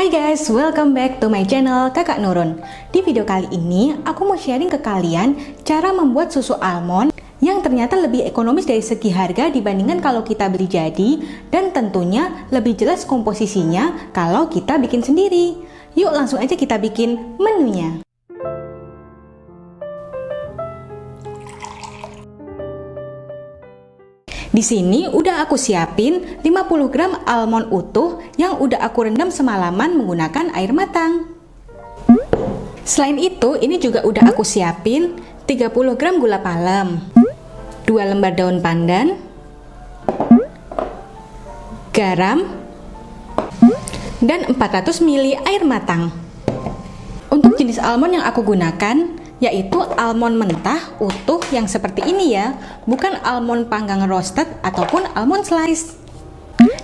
Hai guys, welcome back to my channel Kakak Nurun. Di video kali ini, aku mau sharing ke kalian cara membuat susu almond yang ternyata lebih ekonomis dari segi harga dibandingkan kalau kita beli jadi, dan tentunya lebih jelas komposisinya kalau kita bikin sendiri. Yuk langsung aja kita bikin menunya. Di sini udah aku siapin 50 gram almond utuh yang udah aku rendam semalaman menggunakan air matang. Selain itu, ini juga udah aku siapin 30 gram gula palem, 2 lembar daun pandan, garam, dan 400 ml air matang. Untuk jenis almond yang aku gunakan yaitu almond mentah utuh yang seperti ini ya, bukan almond panggang roasted ataupun almond slice.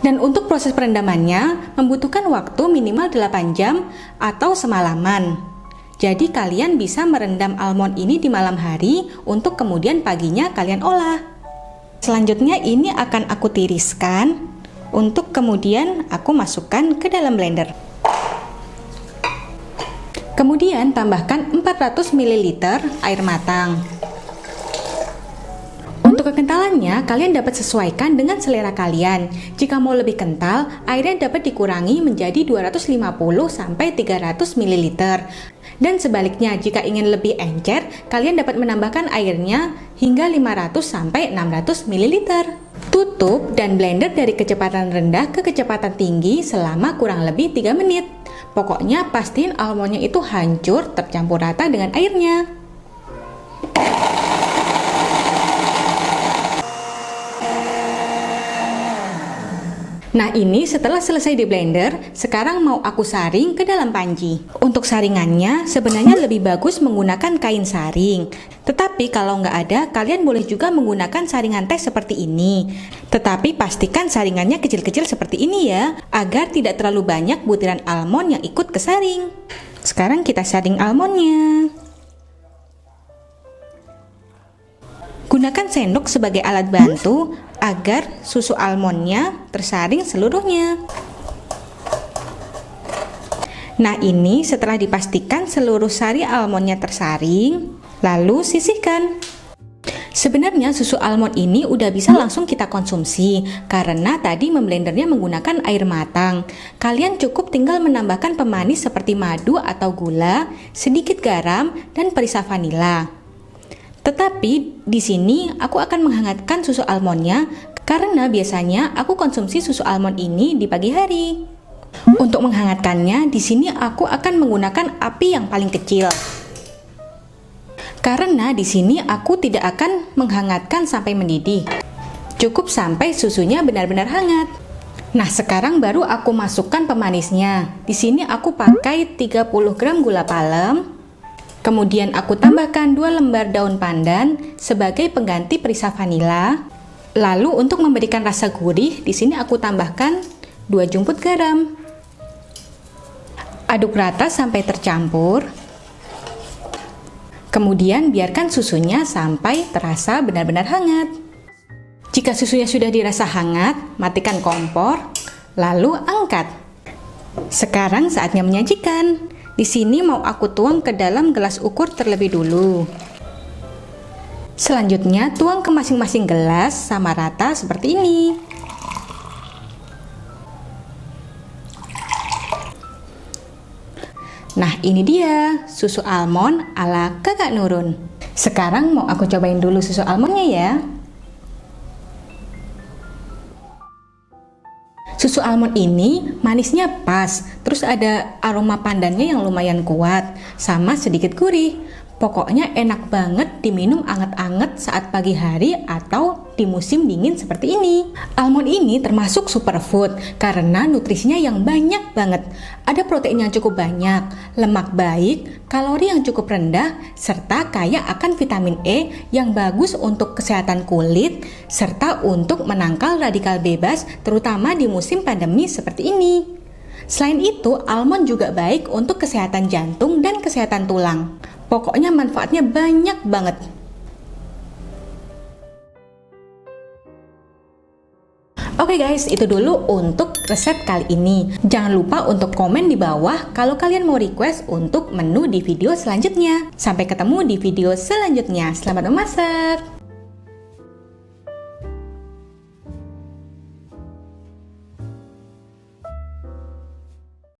Dan untuk proses perendamannya membutuhkan waktu minimal 8 jam atau semalaman. Jadi kalian bisa merendam almond ini di malam hari untuk kemudian paginya kalian olah. Selanjutnya ini akan aku tiriskan untuk kemudian aku masukkan ke dalam blender. Kemudian tambahkan 400 ml air matang. Untuk kekentalannya, kalian dapat sesuaikan dengan selera kalian. Jika mau lebih kental, airnya dapat dikurangi menjadi 250-300 ml. Dan sebaliknya, jika ingin lebih encer, kalian dapat menambahkan airnya hingga 500-600 ml. Tutup dan blender dari kecepatan rendah ke kecepatan tinggi selama kurang lebih 3 menit. Pokoknya pastiin almondnya itu hancur tercampur rata dengan airnya. Nah ini setelah selesai di blender, sekarang mau aku saring ke dalam panci. Untuk saringannya sebenarnya lebih bagus menggunakan kain saring. Tetapi kalau nggak ada, kalian boleh juga menggunakan saringan teh seperti ini. Tetapi pastikan saringannya kecil-kecil seperti ini ya, agar tidak terlalu banyak butiran almond yang ikut ke saring. Sekarang kita saring almondnya. Gunakan sendok sebagai alat bantu agar susu almondnya tersaring seluruhnya. Nah ini setelah dipastikan seluruh sari almondnya tersaring, lalu sisihkan. Sebenarnya susu almond ini udah bisa langsung kita konsumsi karena tadi memblendernya menggunakan air matang. Kalian cukup tinggal menambahkan pemanis seperti madu atau gula, sedikit garam, dan perisa vanila. Tetapi di sini aku akan menghangatkan susu almondnya karena biasanya aku konsumsi susu almond ini di pagi hari. Untuk menghangatkannya, di sini aku akan menggunakan api yang paling kecil. Karena di sini aku tidak akan menghangatkan sampai mendidih. Cukup sampai susunya benar-benar hangat. Nah, sekarang baru aku masukkan pemanisnya. Di sini aku pakai 30 gram gula palem. Kemudian aku tambahkan 2 lembar daun pandan sebagai pengganti perisa vanila. Lalu untuk memberikan rasa gurih, di sini aku tambahkan 2 jumput garam. Aduk rata sampai tercampur. Kemudian biarkan susunya sampai terasa benar-benar hangat. Jika susunya sudah dirasa hangat, matikan kompor, lalu angkat. Sekarang saatnya menyajikan. Di sini mau aku tuang ke dalam gelas ukur terlebih dulu. Selanjutnya tuang ke masing-masing gelas sama rata seperti ini. Nah ini dia susu almond ala Kakak Nurun. Sekarang mau aku cobain dulu susu almondnya ya. Susu almond ini manisnya pas, terus ada aroma pandannya yang lumayan kuat, sama sedikit gurih. Pokoknya enak banget diminum anget-anget saat pagi hari atau di musim dingin seperti ini. Almond ini termasuk superfood karena nutrisinya yang banyak banget. Ada protein yang cukup banyak, lemak baik, kalori yang cukup rendah, serta kaya akan vitamin E yang bagus untuk kesehatan kulit, serta untuk menangkal radikal bebas terutama di musim pandemi seperti ini. Selain itu, almond juga baik untuk kesehatan jantung dan kesehatan tulang. Pokoknya manfaatnya banyak banget. Oke guys, itu dulu untuk resep kali ini. Jangan lupa untuk komen di bawah kalau kalian mau request untuk menu di video selanjutnya. Sampai ketemu di video selanjutnya. Selamat memasak!